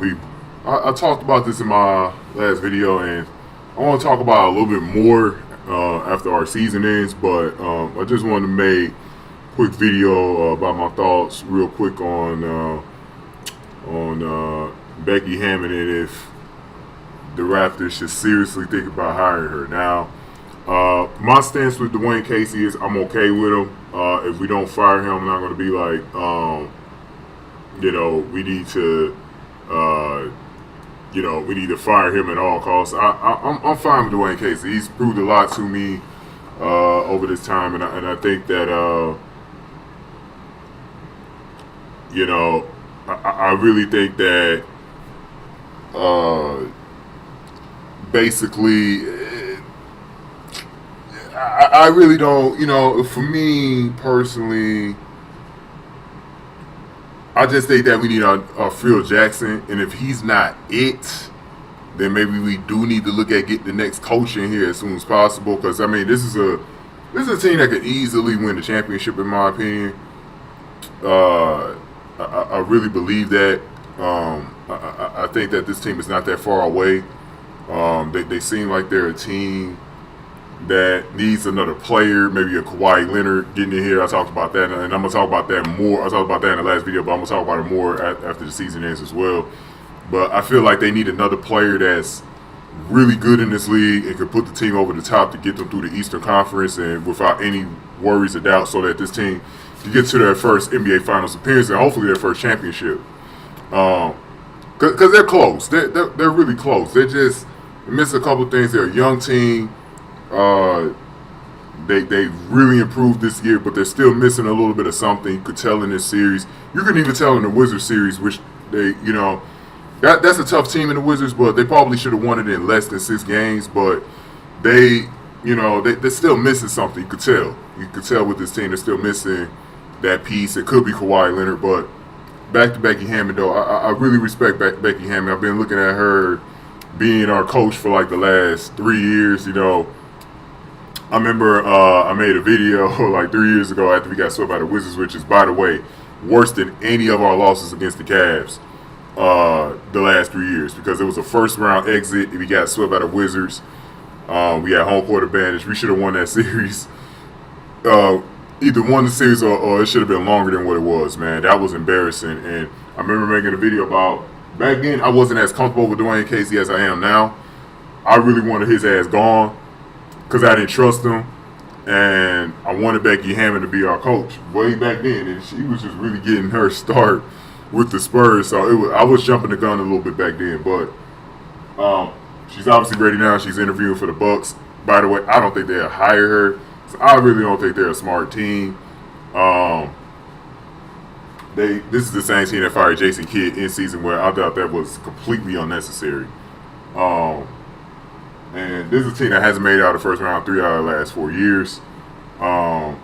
people. I talked about this in my last video, and I want to talk about it a little bit more after our season ends. But I just wanted to make a quick video about my thoughts, real quick on Becky Hammon and if the Raptors should seriously think about hiring her. Now, my stance with Dwane Casey is I'm okay with him. If we don't fire him, I'm not going to be like, we need to, we need to fire him at all costs. I'm fine with Dwane Casey. He's proved a lot to me over this time, and I think that, I really think that basically, I really don't, for me personally, I just think that we need a Phil Jackson, and if he's not it, then maybe we do need to look at getting the next coach in here as soon as possible. Because I mean, this is a team that could easily win the championship, in my opinion. I really believe that. I think that this team is not that far away. They seem like they're a team that needs another player, maybe a Kawhi Leonard getting in here. I talked about that, and I'm going to talk about that more. I talked about that in the last video, but I'm going to talk about it more after the season ends as well. But I feel like they need another player that's really good in this league and could put the team over the top to get them through the Eastern Conference and without any worries or doubt, so that this team can get to their first NBA Finals appearance and hopefully their first championship. Because they're close. They're really close. They just miss a couple things. They're a young team. They really improved this year, but they're still missing a little bit of something. You could tell in this series. You can even tell in the Wizards series, which they, that's a tough team in the Wizards, but they probably should have won it in less than 6 games. But they're still missing something. You could tell. You could tell with this team, they're still missing that piece. It could be Kawhi Leonard, but back to Becky Hammon, though. I really respect Becky Hammon. I've been looking at her being our coach for like the last 3 years, I remember I made a video like 3 years ago after we got swept by the Wizards, which is, by the way, worse than any of our losses against the Cavs the last 3 years, because it was a first-round exit. We got swept by the Wizards. We had home court advantage. We should have won that series. Either won the series or it should have been longer than what it was, man. That was embarrassing. And I remember making a video about, back then I wasn't as comfortable with Dwane Casey as I am now. I really wanted his ass gone because I didn't trust him, and I wanted Becky Hammon to be our coach way back then, and she was just really getting her start with the Spurs. So I was jumping the gun a little bit back then, but she's obviously ready now. She's interviewing for the Bucks. By the way, I don't think they'll hire her. So I really don't think they're a smart team. This is the same team that fired Jason Kidd in season, where I thought that was completely unnecessary. And this is a team that hasn't made it out of the first round 3 out of the last 4 years. And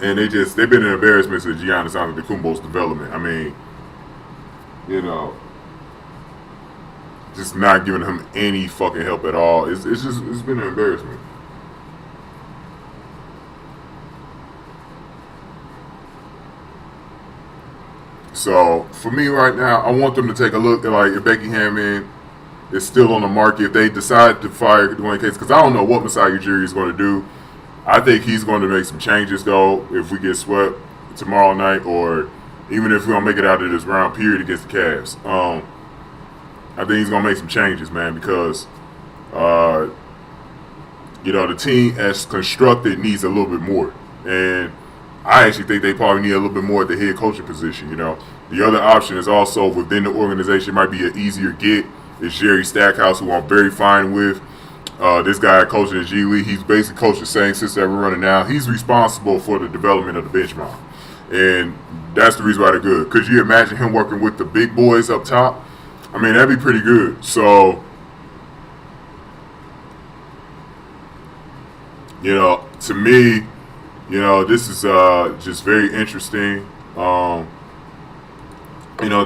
they've been an embarrassment to Giannis Antetokounmpo's development. I mean, just not giving him any fucking help at all. It's been an embarrassment. So for me right now, I want them to take a look at, like, if Becky Hammon is still on the market, if they decide to fire Dwane Casey, because I don't know what Masai Ujiri is going to do. I think he's going to make some changes, though, if we get swept tomorrow night, or even if we don't make it out of this round period against the Cavs. I think he's going to make some changes, man, because the team as constructed needs a little bit more. And I actually think they probably need a little bit more at the head coaching position. The other option is also within the organization, might be an easier get, is Jerry Stackhouse, who I'm very fine with. This guy coaching the G League, he's basically coached the same system that we're running now. He's responsible for the development of the bench mound, and that's the reason why they're good. Could you imagine him working with the big boys up top? I mean, that'd be pretty good. So, to me, this is just very interesting.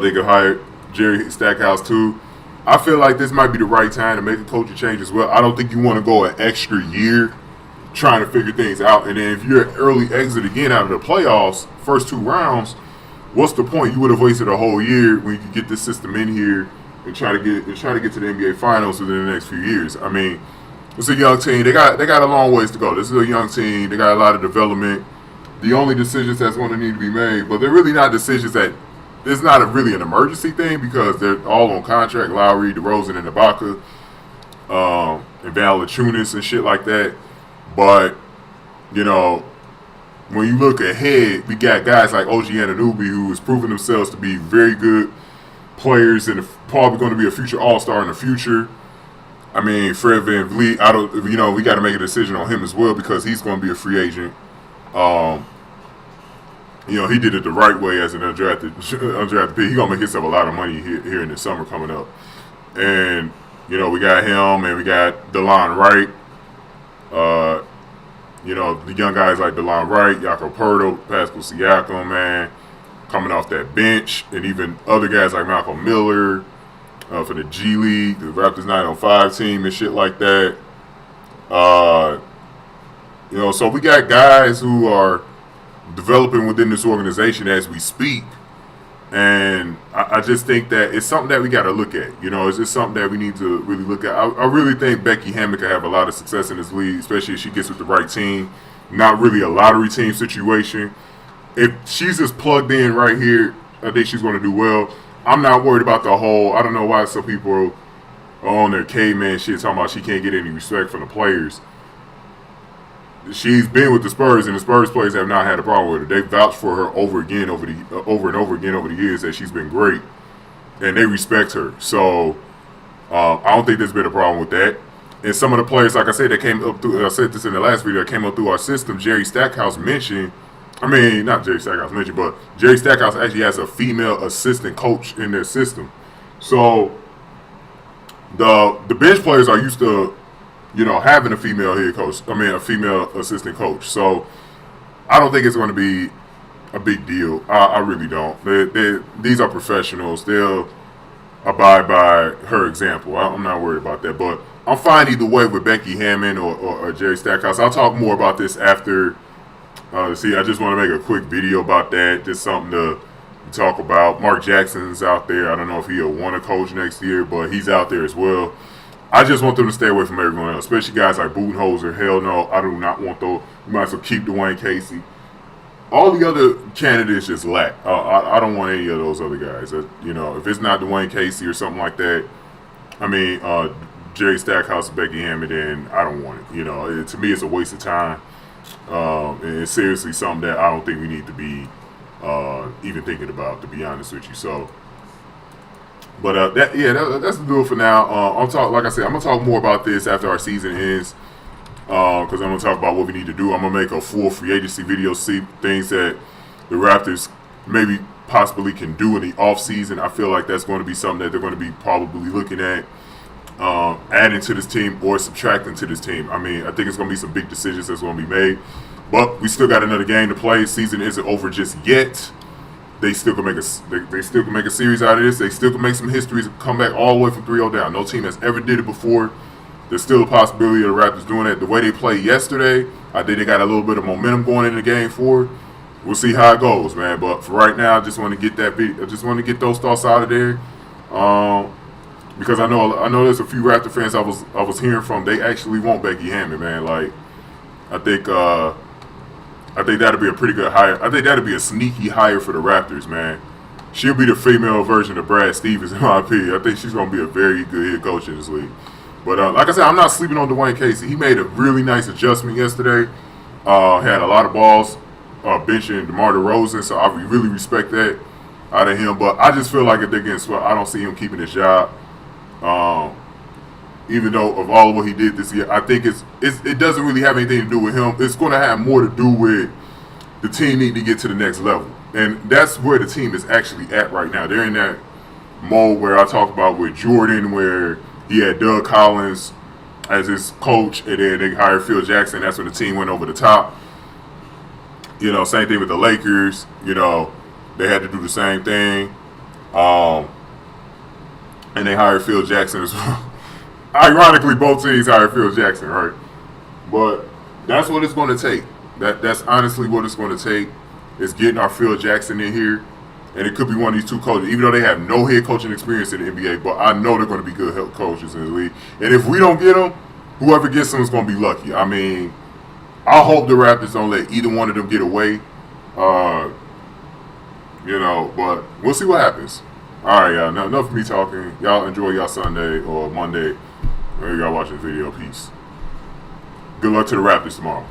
They could hire Jerry Stackhouse too. I feel like this might be the right time to make a coaching change as well. I don't think you want to go an extra year trying to figure things out. And then if you're an early exit again out of the playoffs, first 2 rounds, what's the point? You would have wasted a whole year when you could get this system in here and try to get to the NBA Finals within the next few years. I mean, it's a young team. They got a long ways to go. This is a young team. They got a lot of development. The only decisions that's going to need to be made, but they're really not decisions that. It's not really an emergency thing because they're all on contract. Lowry, DeRozan, and Ibaka, and Valanciunas and shit like that. But you know, when you look ahead, we got guys like OG Anunoby who has proven themselves to be very good players and probably going to be a future All-Star in the future. I mean, Fred VanVleet, we got to make a decision on him as well because he's going to be a free agent. He did it the right way as an undrafted pick. He's going to make himself a lot of money here in the summer coming up. And, we got him and we got DeLon Wright. The young guys like DeLon Wright, Jakob Poeltl, Pascal Siakam, man, coming off that bench. And even other guys like Malcolm Miller for the G League, the Raptors 905 team and shit like that. So we got guys who are developing within this organization as we speak. And I just think that it's something that we got to look at. It's just something that we need to really look at. I really think Becky Hammon could have a lot of success in this league, especially if she gets with the right team. Not really a lottery team situation. If she's just plugged in right here, I think she's going to do well. I'm not worried about the whole, I don't know why some people are on their caveman shit talking about she can't get any respect from the players. She's been with the Spurs, and the Spurs players have not had a problem with her. They vouched for her over and over again over the years that she's been great, and they respect her. So I don't think there's been a problem with that. And some of the players, like I said, that came up through. I said this in the last video. That came up through our system. Jerry Stackhouse mentioned. Not Jerry Stackhouse mentioned, but Jerry Stackhouse actually has a female assistant coach in their system. So the bench players are used to, having a female head coach. A female assistant coach. So I don't think it's going to be a big deal. I really don't. These are professionals. They'll abide by her example. I'm not worried about that. But I'm fine either way with Becky Hammon or Jerry Stackhouse. I'll talk more about this after. I just want to make a quick video about that. Just something to talk about. Mark Jackson's out there. I don't know if he'll want to coach next year, but he's out there as well. I just want them to stay away from everyone else, especially guys like Budenholzer. Hell no, I do not want those. You might as well keep Dwane Casey. All the other candidates just lack. I don't want any of those other guys. If it's not Dwane Casey or something like that, Jerry Stackhouse and Becky Hammon, then I don't want it. To me, it's a waste of time. And it's seriously something that I don't think we need to be even thinking about, to be honest with you. So, but that's the deal for now. I'm gonna talk more about this after our season ends, because I'm gonna talk about what we need to do. I'm gonna make a full free agency video, see things that the Raptors maybe possibly can do in the off season. I feel like that's going to be something that they're going to be probably looking at. Adding to this team or subtracting to this team. I think it's going to be some big decisions that's going to be made. But we still got another game to play. Season isn't over just yet. They still can make a series out of this. They still can make some histories and come back all the way from 3-0 down. No team has ever did it before. There's still a possibility of the Raptors doing it. The way they played yesterday, I think they got a little bit of momentum going into Game 4. We'll see how it goes, man. But for right now, I just want to get those thoughts out of there. Because I know there's a few Raptor fans I was hearing from. They actually want Becky Hammon, man. Like, I think that'd be a pretty good hire. I think that'd be a sneaky hire for the Raptors, man. She'll be the female version of Brad Stevens, in my opinion. I think she's gonna be a very good head coach in this league. But like I said, I'm not sleeping on Dwane Casey. He made a really nice adjustment yesterday. Had a lot of balls benching DeMar DeRozan, so I really respect that out of him. But I just feel like if they're getting swept, I don't see him keeping his job. Even though of all of what he did this year, I think it doesn't really have anything to do with him. It's going to have more to do with the team needing to get to the next level. And that's where the team is actually at right now. They're in that mode where I talk about with Jordan, where he had Doug Collins as his coach, and then they hired Phil Jackson. That's when the team went over the top. Same thing with the Lakers. They had to do the same thing. And they hired Phil Jackson as well. Ironically, both teams hired Phil Jackson, right? But that's what it's going to take. That's honestly what it's going to take, is getting our Phil Jackson in here And it could be one of these two coaches, even though they have no head coaching experience in the NBA, but I know they're going to be good head coaches in the league. And if we don't get them, whoever gets them is going to be lucky. I mean, I hope the Raptors don't let either one of them get away. But we'll see what happens. All right, y'all. Enough of me talking. Y'all enjoy y'all Sunday or Monday. Y'all watching the video. Peace. Good luck to the Raptors tomorrow.